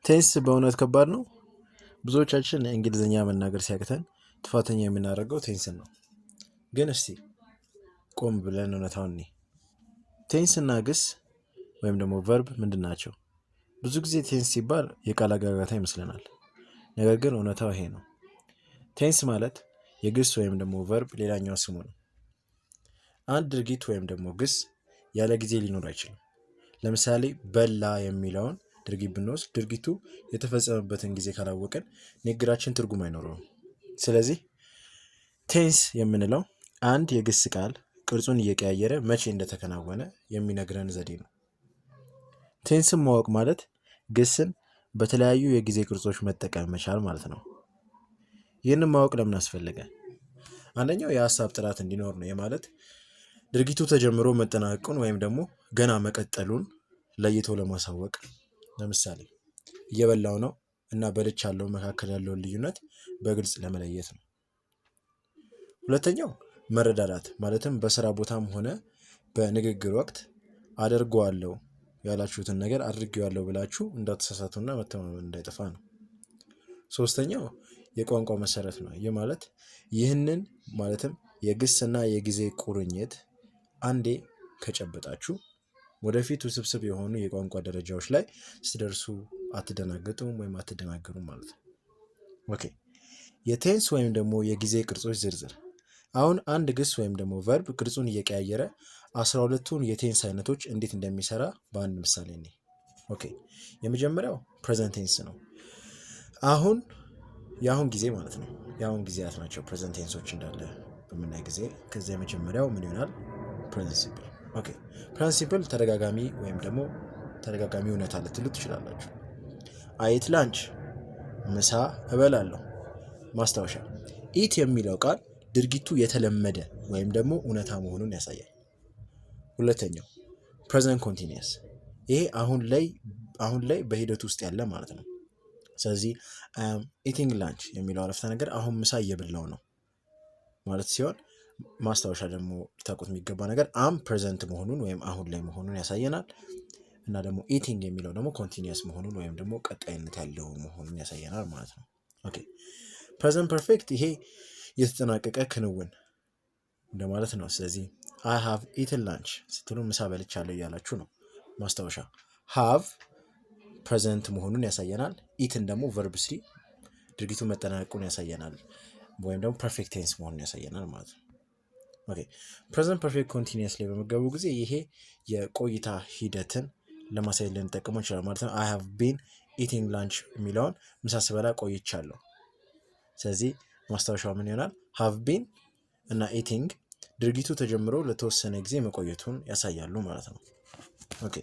ቴንስ በእውነት ከባድ ነው። ብዙዎቻችን እንግሊዝኛ መናገር ሲያቅተን ጥፋተኛ የምናደርገው ቴንስን ነው። ግን እስቲ ቆም ብለን እውነታውን እንይ። ቴንስ እና ግስ ወይም ደግሞ ቨርብ ምንድን ናቸው? ብዙ ጊዜ ቴንስ ሲባል የቃል አጋጋታ ይመስለናል። ነገር ግን እውነታው ይሄ ነው። ቴንስ ማለት የግስ ወይም ደግሞ ቨርብ ሌላኛው ስሙ ነው። አንድ ድርጊት ወይም ደግሞ ግስ ያለ ጊዜ ሊኖር አይችልም። ለምሳሌ በላ የሚለውን ድርጊት ብንወስድ ድርጊቱ የተፈጸመበትን ጊዜ ካላወቅን ንግግራችን ትርጉም አይኖረውም። ስለዚህ ቴንስ የምንለው አንድ የግስ ቃል ቅርጹን እየቀያየረ መቼ እንደተከናወነ የሚነግረን ዘዴ ነው። ቴንስን ማወቅ ማለት ግስን በተለያዩ የጊዜ ቅርጾች መጠቀም መቻል ማለት ነው። ይህንን ማወቅ ለምን አስፈለገ? አንደኛው የሀሳብ ጥራት እንዲኖር ነው። ማለት ድርጊቱ ተጀምሮ መጠናቀቁን ወይም ደግሞ ገና መቀጠሉን ለይቶ ለማሳወቅ። ለምሳሌ እየበላው ነው እና በልቻለሁ መካከል ያለውን ልዩነት በግልጽ ለመለየት ነው። ሁለተኛው መረዳዳት ማለትም በስራ ቦታም ሆነ በንግግር ወቅት አደርገዋለሁ ያላችሁትን ነገር አድርጌዋለሁ ብላችሁ እንዳትሳሳቱና መተማመን እንዳይጠፋ ነው። ሶስተኛው የቋንቋ መሰረት ነው። ይህ ማለት ይህንን ማለትም የግስና የጊዜ ቁርኝት አንዴ ከጨበጣችሁ ወደፊት ውስብስብ የሆኑ የቋንቋ ደረጃዎች ላይ ስትደርሱ አትደናገጡም ወይም አትደናገሩም ማለት ነው። ኦኬ የቴንስ ወይም ደግሞ የጊዜ ቅርጾች ዝርዝር። አሁን አንድ ግስ ወይም ደግሞ ቨርብ ቅርጹን እየቀያየረ 12ቱን የቴንስ አይነቶች እንዴት እንደሚሰራ በአንድ ምሳሌ ነኝ። ኦኬ የመጀመሪያው ፕሬዘንት ቴንስ ነው። የአሁን ጊዜ ማለት ነው። የአሁን ጊዜያት ናቸው ፕሬዘንት ቴንሶች እንዳለ በምናይ ጊዜ። ከዚያ የመጀመሪያው ምን ይሆናል? ፕሬዘንት ሲምፕል። ኦኬ ፕሬዘንት ሲምፕል ተደጋጋሚ ወይም ደግሞ ተደጋጋሚ እውነታ ልትሉ ትችላላችሁ። አይት ላንች ምሳ እበላለሁ። ማስታወሻ ኢት የሚለው ቃል ድርጊቱ የተለመደ ወይም ደግሞ እውነታ መሆኑን ያሳያል። ሁለተኛው ፕሬዘንት ኮንቲኒየስ፣ ይሄ አሁን ላይ በሂደት ውስጥ ያለ ማለት ነው። ስለዚህ ኢቲንግ ላንች የሚለው አረፍተ ነገር አሁን ምሳ እየበላው ነው ማለት ሲሆን፣ ማስታወሻ ደግሞ ልታውቁት የሚገባ ነገር አም ፕሬዘንት መሆኑን ወይም አሁን ላይ መሆኑን ያሳየናል። እና ደግሞ ኢቲንግ የሚለው ደግሞ ኮንቲኒየስ መሆኑን ወይም ደግሞ ቀጣይነት ያለው መሆኑን ያሳየናል ማለት ነው። ኦኬ ፕሬዘንት ፐርፌክት ይሄ የተጠናቀቀ ክንውን እንደማለት ነው። ስለዚህ አይ ሃቭ ኢትን ላንች ስትሉ ምሳ በልቻለሁ እያላችሁ ነው። ማስታወሻ ሃቭ ፕሬዘንት መሆኑን ያሳየናል። ኢትን ደግሞ ቨርብ ስሪ ድርጊቱ መጠናቀቁን ያሳየናል ወይም ደግሞ ፐርፌክት ቴንስ መሆኑን ያሳየናል ማለት ነው። ኦኬ ፕሬዘንት ፐርፌክት ኮንቲኒየስ ላይ በመገቡ ጊዜ ይሄ የቆይታ ሂደትን ለማሳየት ልንጠቀመው እንችላለን ማለት ነው። አይ ሃቭ ቢን ኢቲንግ ላንች የሚለውን ምሳ ስበላ ቆይቻለሁ። ስለዚህ ማስታወሻው ምን ይሆናል? ሃቭ ቢን እና ኢቲንግ ድርጊቱ ተጀምሮ ለተወሰነ ጊዜ መቆየቱን ያሳያሉ ማለት ነው። ኦኬ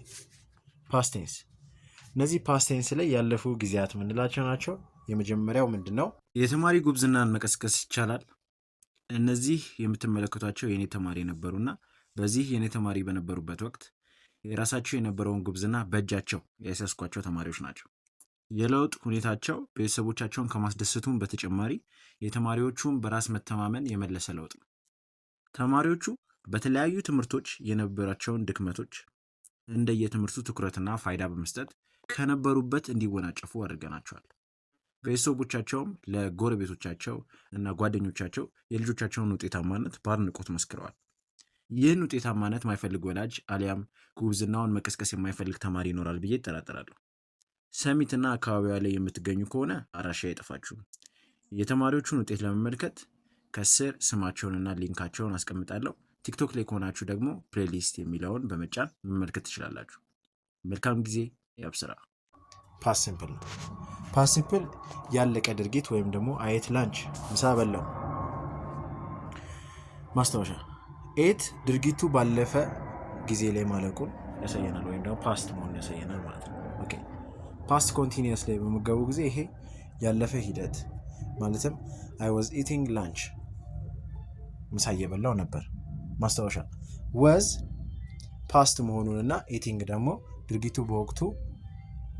ፓስት ቴንስ፣ እነዚህ ፓስት ቴንስ ላይ ያለፉ ጊዜያት የምንላቸው ናቸው። የመጀመሪያው ምንድን ነው? የተማሪ ጉብዝናን መቀስቀስ ይቻላል። እነዚህ የምትመለከቷቸው የኔ ተማሪ ነበሩና በዚህ የኔ ተማሪ በነበሩበት ወቅት የራሳቸው የነበረውን ጉብዝና በእጃቸው ያስያዝኳቸው ተማሪዎች ናቸው። የለውጥ ሁኔታቸው ቤተሰቦቻቸውን ከማስደሰቱም በተጨማሪ የተማሪዎቹን በራስ መተማመን የመለሰ ለውጥ ነው። ተማሪዎቹ በተለያዩ ትምህርቶች የነበራቸውን ድክመቶች እንደየትምህርቱ ትኩረትና ፋይዳ በመስጠት ከነበሩበት እንዲወናጨፉ አድርገናቸዋል። ቤተሰቦቻቸውም ለጎረቤቶቻቸው እና ጓደኞቻቸው የልጆቻቸውን ውጤታማነት በአድናቆት መስክረዋል። ይህን ውጤታማነት የማይፈልግ ወላጅ አሊያም ጉብዝናውን መቀስቀስ የማይፈልግ ተማሪ ይኖራል ብዬ እጠራጠራለሁ። ሰሚትና አካባቢዋ ላይ የምትገኙ ከሆነ አድራሻ አይጠፋችሁም። የተማሪዎቹን ውጤት ለመመልከት ከስር ስማቸውንና ሊንካቸውን አስቀምጣለሁ። ቲክቶክ ላይ ከሆናችሁ ደግሞ ፕሌሊስት የሚለውን በመጫን መመልከት ትችላላችሁ። መልካም ጊዜ። ያብስራ። ፓስት ሲምፕል ነው። ፓስት ሲምፕል ያለቀ ድርጊት ወይም ደግሞ አይት ላንች ምሳ በላው። ማስታወሻ ኤት ድርጊቱ ባለፈ ጊዜ ላይ ማለቁን ያሳየናል ወይም ደግሞ ፓስት መሆኑን ያሳየናል ማለት ነው። ኦኬ ፓስት ኮንቲኒየስ ላይ በመገቡ ጊዜ ይሄ ያለፈ ሂደት ማለትም አይ ዋዝ ኢቲንግ ላንች ምሳ እየበላው ነበር። ማስታወሻ ወዝ ፓስት መሆኑንና ኢቲንግ ደግሞ ድርጊቱ በወቅቱ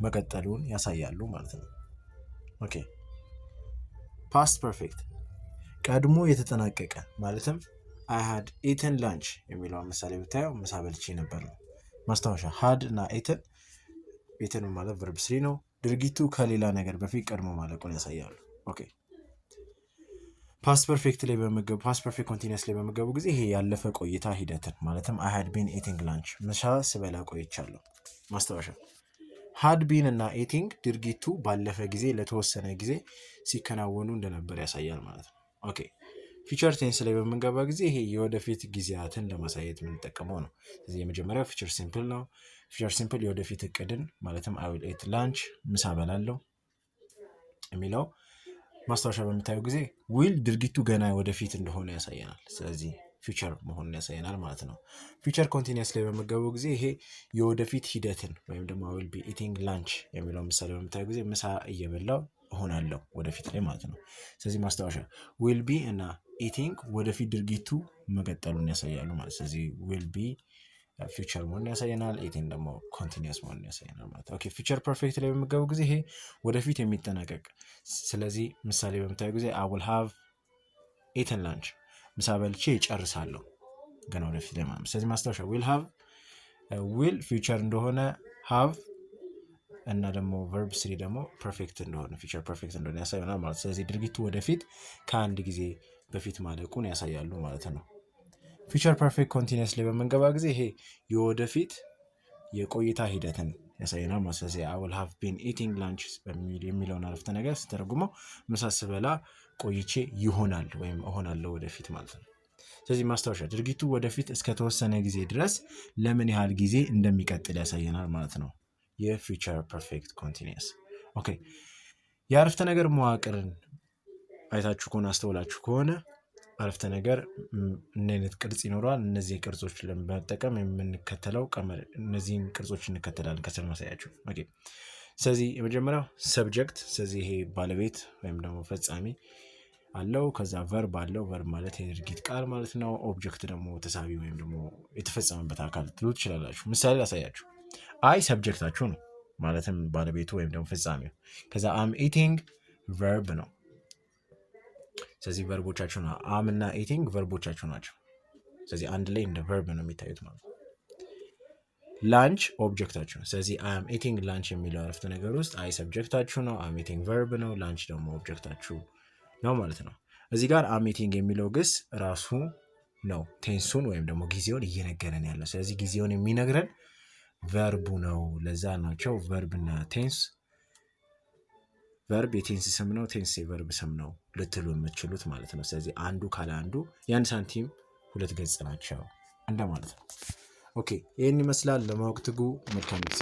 መቀጠሉን ያሳያሉ ማለት ነው። ኦኬ ፓስት ፐርፌክት ቀድሞ የተጠናቀቀ ማለትም አይ ሃድ ኢተን ላንች የሚለውን ምሳሌ ብታየው ምሳ በልቼ ነበር ነው። ማስታወሻ ሃድ እና ኢተን ማለት ቨርብ ስሪ ነው። ድርጊቱ ከሌላ ነገር በፊት ቀድሞ ማለቁን ያሳያሉ። ኦኬ ፓስት ፐርፌክት ላይ ፓስት ፐርፌክት ኮንቲኒየስ ላይ በመገቡ ጊዜ ይሄ ያለፈ ቆይታ ሂደትን ማለትም አይ ሃድ ቢን ኢቲንግ ላንች ምሳ ስበላ ቆይቻለሁ። ማስታወሻ ሃድ ቢን እና ኢቲንግ ድርጊቱ ባለፈ ጊዜ ለተወሰነ ጊዜ ሲከናወኑ እንደነበር ያሳያል ማለት ነው። ኦኬ ፊቸር ቴንስ ላይ በምንገባ ጊዜ ይሄ የወደፊት ጊዜያትን ለማሳየት የምንጠቀመው ነው። ስለዚህ የመጀመሪያው ፊቸር ሲምፕል ነው። ፊቸር ሲምፕል የወደፊት እቅድን ማለትም አይ ዊል ኢት ላንች ምሳ በላለሁ የሚለው ማስታወሻ በምታዩ ጊዜ ዊል ድርጊቱ ገና ወደፊት እንደሆነ ያሳየናል። ስለዚህ ፊቸር መሆኑን ያሳየናል ማለት ነው። ፊቸር ኮንቲኒየስ ላይ በመገቡ ጊዜ ይሄ የወደፊት ሂደትን ወይም ደግሞ አይ ዊል ቢ ኢቲንግ ላንች የሚለው ምሳሌ በምታዩ ጊዜ ምሳ እየበላው እሆናለሁ ወደፊት ላይ ማለት ነው። ስለዚህ ማስታወሻ ዊል ቢ እና ኢቲንግ ወደፊት ድርጊቱ መቀጠሉን ያሳያሉ ማለት። ስለዚህ ዊል ቢ ፊቸር መሆኑን ያሳየናል። ኢቲንግ ደግሞ ኮንቲኒየስ መሆኑን ያሳየናል ማለት። ኦኬ ፊቸር ፐርፌክት ላይ በሚገቡ ጊዜ ይሄ ወደፊት የሚጠናቀቅ ስለዚህ ምሳሌ በምታዩ ጊዜ አይ ዊል ሃቭ ኢተን ላንች ምሳ በልቼ ይጨርሳለሁ ገና ወደፊት ላይ ማለት። ስለዚህ ማስታወሻ ዊል ሃቭ ዊል ፊቸር እንደሆነ ሃቭ እና ደግሞ ቨርብ ስሪ ደግሞ ፐርፌክት እንደሆነ ፊቸር ፐርፌክት እንደሆነ ያሳየናል ማለት። ስለዚህ ድርጊቱ ወደፊት ከአንድ ጊዜ በፊት ማለቁን ያሳያሉ ማለት ነው። ፊቸር ፐርፌክት ኮንቲኒየስ ላይ በምንገባ ጊዜ ይሄ የወደፊት የቆይታ ሂደትን ያሳየናል ማለት። ስለዚህ አይ ዊል ሃቭ ቢን ኢቲንግ ላንች የሚለውን አረፍተ ነገር ስተረጉመው ምሳ ስበላ ቆይቼ ይሆናል ወይም እሆናለሁ ወደፊት ማለት ነው። ስለዚህ ማስታወሻ ድርጊቱ ወደፊት እስከተወሰነ ጊዜ ድረስ ለምን ያህል ጊዜ እንደሚቀጥል ያሳየናል ማለት ነው። የፊቸር ፐርፌክት ኮንቲኒየስ። ኦኬ የአረፍተ ነገር መዋቅርን አይታችሁ ከሆነ አስተውላችሁ ከሆነ አረፍተ ነገር ምን አይነት ቅርጽ ይኖረዋል? እነዚህ ቅርጾች ለመጠቀም የምንከተለው ቀመር እነዚህን ቅርጾች እንከተላለን ከስር ማሳያችሁ። ኦኬ ስለዚህ የመጀመሪያው ሰብጀክት፣ ስለዚህ ይሄ ባለቤት ወይም ደግሞ ፈጻሚ አለው። ከዛ ቨርብ አለው። ቨርብ ማለት የድርጊት ቃል ማለት ነው። ኦብጀክት ደግሞ ተሳቢ ወይም ደግሞ የተፈጸመበት አካል ትሉት ትችላላችሁ። ምሳሌ ላሳያችሁ። አይ ሰብጀክታችሁ ነው ማለትም ባለቤቱ ወይም ደግሞ ፈጻሚው። ከዛ አም ኢቲንግ ቨርብ ነው። ስለዚህ ቨርቦቻችሁ ነው። አም እና ኢቲንግ ቨርቦቻችሁ ናቸው። ስለዚህ አንድ ላይ እንደ ቨርብ ነው የሚታዩት ማለት ነው። ላንች ኦብጀክታችሁ ነው። ስለዚህ አም ኢቲንግ ላንች የሚለው አረፍተ ነገር ውስጥ አይ ሰብጀክታችሁ ነው፣ አም ኢቲንግ ቨርብ ነው፣ ላንች ደግሞ ኦብጀክታችሁ ነው ማለት ነው። እዚህ ጋር አም ኢቲንግ የሚለው ግስ ራሱ ነው ቴንሱን ወይም ደግሞ ጊዜውን እየነገረን ያለው። ስለዚህ ጊዜውን የሚነግረን ቨርቡ ነው። ለዛ ናቸው ቨርብ እና ቴንስ። ቨርብ የቴንስ ስም ነው፣ ቴንስ የቨርብ ስም ነው ልትሉ የምትችሉት ማለት ነው። ስለዚህ አንዱ ካለ አንዱ የአንድ ሳንቲም ሁለት ገጽ ናቸው እንደማለት ነው። ኦኬ ይህን ይመስላል። ለማወቅ ትጉ። መልካም ጊዜ